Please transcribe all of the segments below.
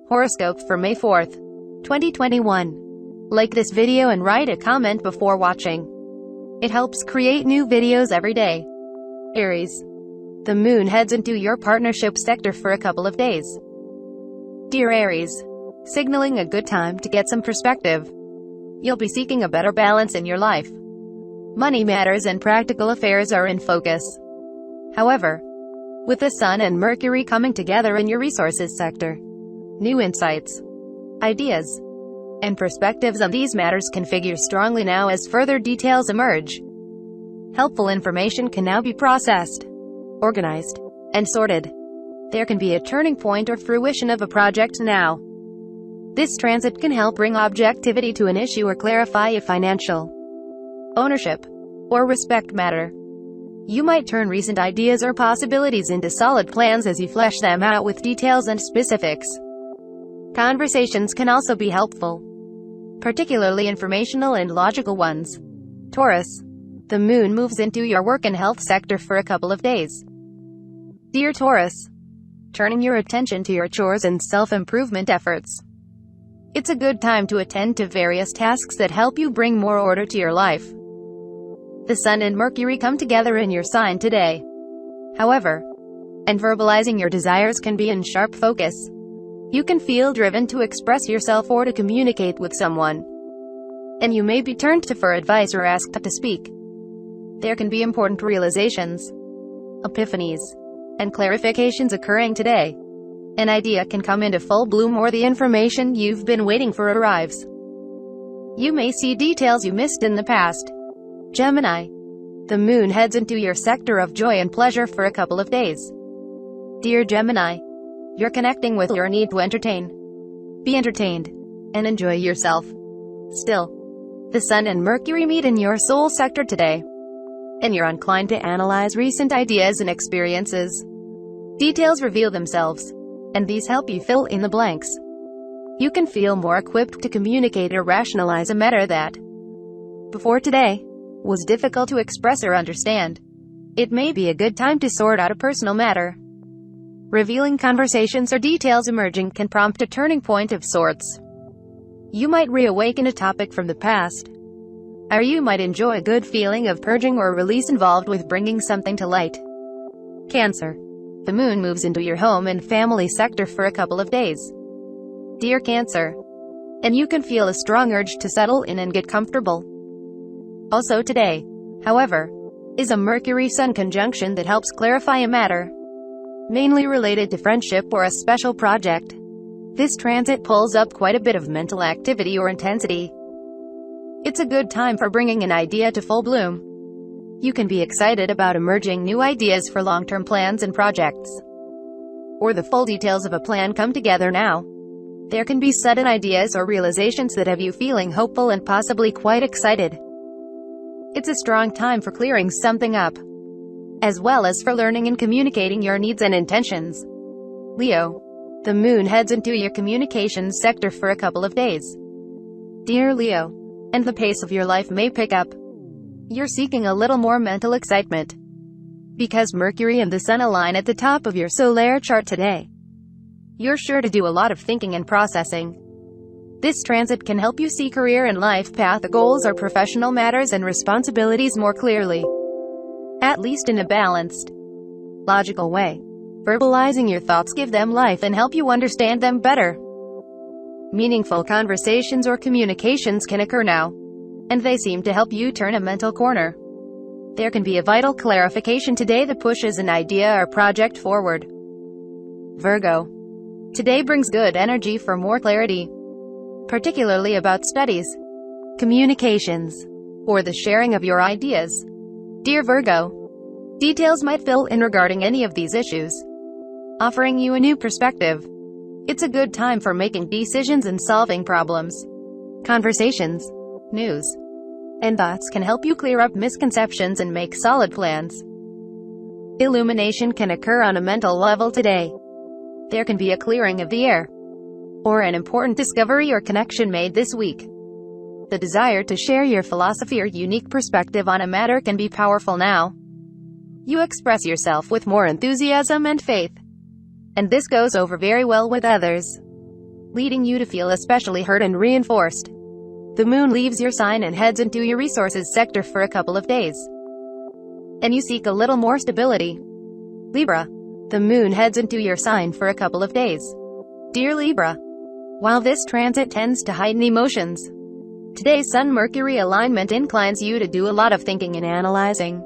Horoscope for May 4th, 2021. Like this video and write a comment before watching. It helps create new videos every day. Aries. The moon heads into your partnership sector for a couple of days. Dear Aries, signaling a good time to get some perspective. You'll be seeking a better balance in your life. Money matters and practical affairs are in focus. However, with the Sun and Mercury coming together in your resources sector, new insights, ideas, and perspectives on these matters can figure strongly now as further details emerge. Helpful information can now be processed, organized, and sorted. There can be a turning point or fruition of a project now. This transit can help bring objectivity to an issue or clarify a financial, ownership, or respect matter. You might turn recent ideas or possibilities into solid plans as you flesh them out with details and specifics. Conversations can also be helpful, particularly informational and logical ones. Taurus. The moon moves into your work and health sector for a couple of days. Dear Taurus, turning your attention to your chores and self-improvement efforts. It's a good time to attend to various tasks that help you bring more order to your life. The Sun and Mercury come together in your sign today. However, and verbalizing your desires can be in sharp focus. You can feel driven to express yourself or to communicate with someone, and you may be turned to for advice or asked to speak. There can be important realizations, epiphanies, and clarifications occurring today. An idea can come into full bloom or the information you've been waiting for arrives. You may see details you missed in the past. Gemini. The moon heads into your sector of joy and pleasure for a couple of days. Dear Gemini, you're connecting with your need to entertain. Be entertained, and enjoy yourself. Still, the Sun and Mercury meet in your soul sector today, and you're inclined to analyze recent ideas and experiences. Details reveal themselves, and these help you fill in the blanks. You can feel more equipped to communicate or rationalize a matter that, before today, was difficult to express or understand. It may be a good time to sort out a personal matter. Revealing conversations or details emerging can prompt a turning point of sorts. You might reawaken a topic from the past, or you might enjoy a good feeling of purging or release involved with bringing something to light. Cancer. The moon moves into your home and family sector for a couple of days. Dear Cancer, and you can feel a strong urge to settle in and get comfortable. Also today, however, is a Mercury-Sun conjunction that helps clarify a matter, mainly related to friendship or a special project. This transit pulls up quite a bit of mental activity or intensity. It's a good time for bringing an idea to full bloom. You can be excited about emerging new ideas for long-term plans and projects, or the full details of a plan come together now. There can be sudden ideas or realizations that have you feeling hopeful and possibly quite excited. It's a strong time for clearing something up, as well as for learning and communicating your needs and intentions. Leo. The moon heads into your communications sector for a couple of days. Dear Leo, and the pace of your life may pick up. You're seeking a little more mental excitement, because Mercury and the Sun align at the top of your solar chart today. You're sure to do a lot of thinking and processing. This transit can help you see career and life path goals or professional matters and responsibilities more clearly, at least in a balanced, logical way. Verbalizing your thoughts give them life and help you understand them better. Meaningful conversations or communications can occur now, and they seem to help you turn a mental corner. There can be a vital clarification today that pushes an idea or project forward. Virgo. Today brings good energy for more clarity, particularly about studies, communications, or the sharing of your ideas. Dear Virgo, details might fill in regarding any of these issues, offering you a new perspective. It's a good time for making decisions and solving problems. Conversations, news, and thoughts can help you clear up misconceptions and make solid plans. Illumination can occur on a mental level today. There can be a clearing of the air, or an important discovery or connection made this week. The desire to share your philosophy or unique perspective on a matter can be powerful now. You express yourself with more enthusiasm and faith, and this goes over very well with others. leading you to feel especially hurt and reinforced. The moon leaves your sign and heads into your resources sector for a couple of days, and you seek a little more stability. Libra. The moon heads into your sign for a couple of days. Dear Libra, while this transit tends to heighten emotions, today's Sun-Mercury alignment inclines you to do a lot of thinking and analyzing.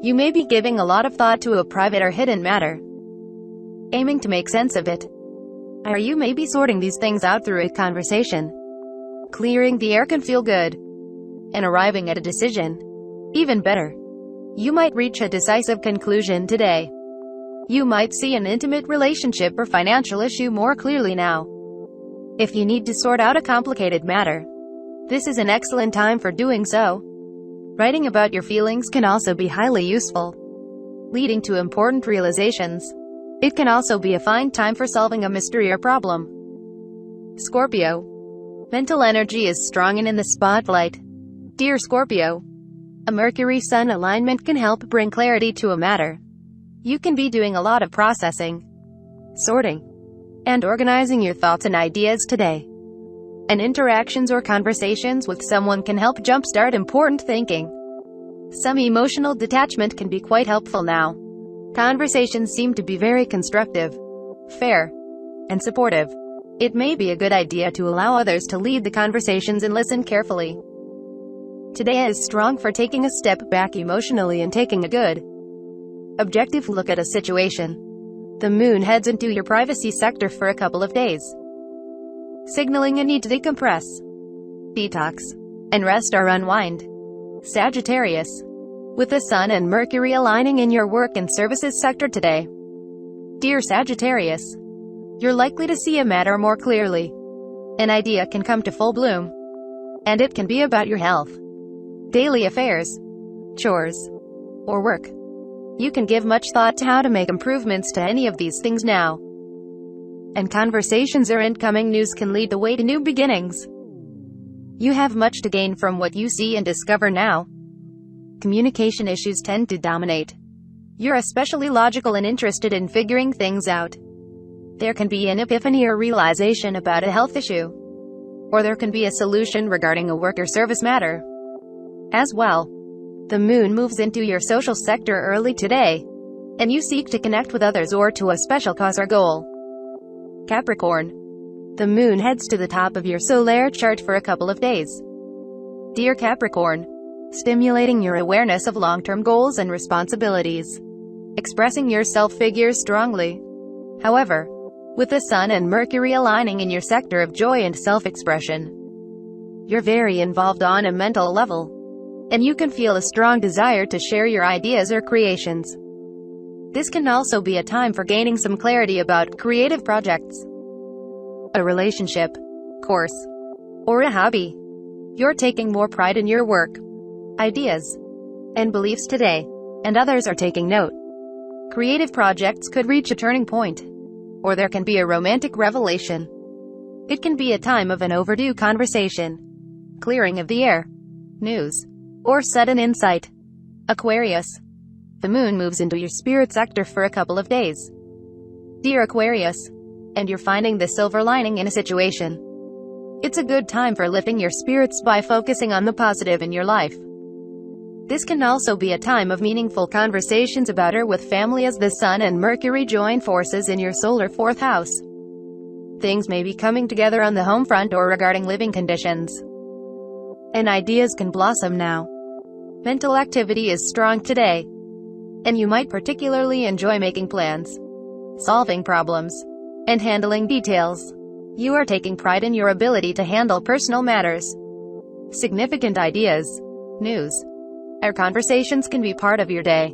You may be giving a lot of thought to a private or hidden matter, aiming to make sense of it. Or you may be sorting these things out through a conversation. Clearing the air can feel good, and arriving at a decision, even better. You might reach a decisive conclusion today. You might see an intimate relationship or financial issue more clearly now. If you need to sort out a complicated matter, this is an excellent time for doing so. Writing about your feelings can also be highly useful, leading to important realizations. It can also be a fine time for solving a mystery or problem. Scorpio. Mental energy is strong and in the spotlight. Dear Scorpio, a Mercury-Sun alignment can help bring clarity to a matter. You can be doing a lot of processing, sorting, and organizing your thoughts and ideas today. And interactions or conversations with someone can help jumpstart important thinking. Some emotional detachment can be quite helpful now. Conversations seem to be very constructive, fair, and supportive. It may be a good idea to allow others to lead the conversations and listen carefully. Today is strong for taking a step back emotionally and taking a good, objective look at a situation. The moon heads into your privacy sector for a couple of days, signaling a need to decompress, detox, and rest or unwind. Sagittarius. With the Sun and Mercury aligning in your work and services sector today. Dear Sagittarius, you're likely to see a matter more clearly. An idea can come to full bloom, and it can be about your health, daily affairs, chores, or work. You can give much thought to how to make improvements to any of these things now. And conversations or incoming news can lead the way to new beginnings. You have much to gain from what you see and discover now. Communication issues tend to dominate. You're especially logical and interested in figuring things out. There can be an epiphany or realization about a health issue, or there can be a solution regarding a work or service matter. As well, the moon moves into your social sector early today, and you seek to connect with others or to a special cause or goal. Capricorn. The moon heads to the top of your solar chart for a couple of days. Dear Capricorn, stimulating your awareness of long-term goals and responsibilities. Expressing yourself figures strongly. However, with the Sun and Mercury aligning in your sector of joy and self-expression, you're very involved on a mental level, and you can feel a strong desire to share your ideas or creations. This can also be a time for gaining some clarity about creative projects, a relationship, course, or a hobby. You're taking more pride in your work, ideas, and beliefs today, and others are taking note. Creative projects could reach a turning point, or there can be a romantic revelation. It can be a time of an overdue conversation, clearing of the air, news, or sudden insight. Aquarius. The moon moves into your spirit sector for a couple of days. Dear Aquarius, and you're finding the silver lining in a situation. It's a good time for lifting your spirits by focusing on the positive in your life. This can also be a time of meaningful conversations about or with family as the Sun and Mercury join forces in your solar 4th house. Things may be coming together on the home front or regarding living conditions, and ideas can blossom now. Mental activity is strong today, and you might particularly enjoy making plans, solving problems, and handling details. You are taking pride in your ability to handle personal matters. Significant ideas, news, or conversations can be part of your day,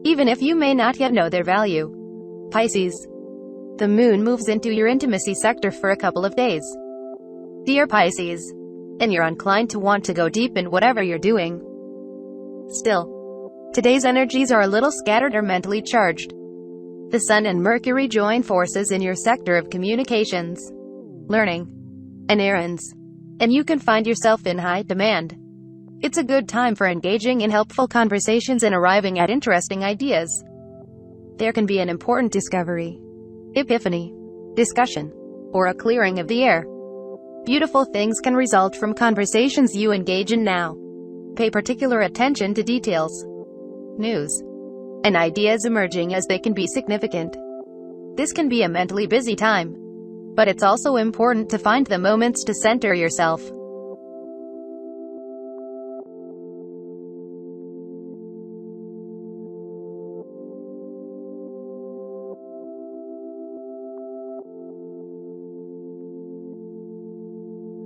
even if you may not yet know their value. Pisces. The moon moves into your intimacy sector for a couple of days. Dear Pisces, and you're inclined to want to go deep in whatever you're doing. Still, today's energies are a little scattered or mentally charged. The Sun and Mercury join forces in your sector of communications, learning, and errands, and you can find yourself in high demand. It's a good time for engaging in helpful conversations and arriving at interesting ideas. There can be an important discovery, epiphany, discussion, or a clearing of the air. Beautiful things can result from conversations you engage in now. Pay particular attention to details, news, and ideas emerging, as they can be significant. This can be a mentally busy time, but it's also important to find the moments to center yourself.